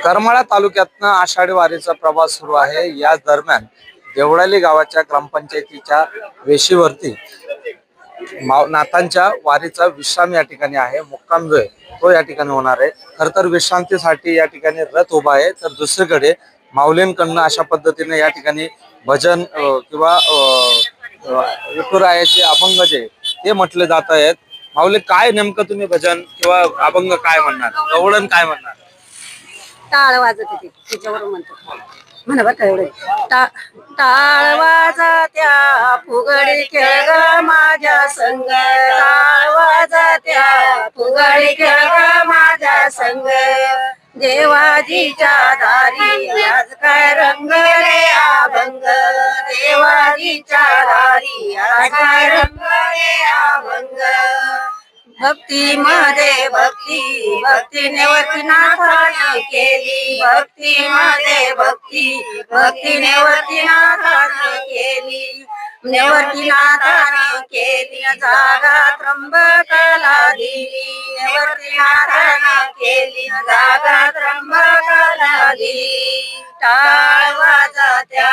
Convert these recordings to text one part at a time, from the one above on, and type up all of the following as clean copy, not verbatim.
करमाळा तालुक्यातनं आषाढी वारीचा प्रवास सुरू आहे। या दरम्यान देवळाली गावाच्या ग्रामपंचायतीच्या वेशीवरती नाथांच्या वारीचा विश्राम या ठिकाणी आहे। मुक्काम जो आहे तो या ठिकाणी होणार आहे। खर तर विश्रांतीसाठी या ठिकाणी रथ उभा आहे, तर दुसरीकडे माऊलींकडनं अशा पद्धतीने या ठिकाणी भजन किंवा विठुरायाचे अभंग जे ते म्हटले जात आहेत। माऊली, काय नेमकं तुम्ही भजन किंवा अभंग काय म्हणणार, गवळण काय म्हणणार? टाळ वाजत होती त्याच्यावरून म्हणतो म्हणा बरं का एवढे टाळ वाजत्या फुगडी खेळ ग माझ्या संग, टाळ वाजत्या फुगडी खेळ ग माझ्या संग, देवाजीच्या दारी आज काय रंग रे अभंग, देवाजीच्या दारी आज काय रंग रे अभंग, भक्ती मध्ये भक्ती भक्तीने वरती नाथाने केली, भक्ती मध्ये भक्ती भक्तीने वरती नाथाने केली, नेवरती नाथाने केली जागा त्र्यंबकला दिली, नेवरती नाथाने केली जागा त्र्यंबकला दिली, टाळ वाजत्या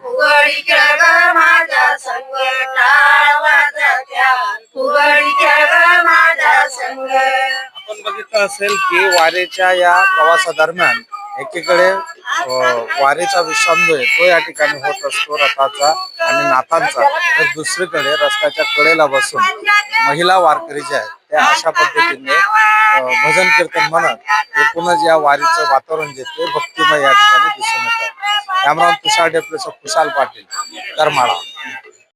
फुगडी खेळ ग माझ्या संग, टाळ वाजत्या फुगडी खेळ ग माझ्या संग। आपण बघितलं असेल की वारीच्या या प्रवासादरम्यान एकीकडे वारीचा विश्राम जो आहे तो या ठिकाणी होत असतो रथाचा आणि नाथांचा, तर दुसरीकडे रस्त्याच्या कडेला बसून महिला वारकरी जे आहेत त्या अशा पद्धतीने भजन कीर्तन म्हणत एकूणच या वारीचं वातावरण जे ते भक्तिमय या ठिकाणी दिसून येतं। कॅमेरामन तुषार डेपलेसह खुशाल पाटील, करमाळा।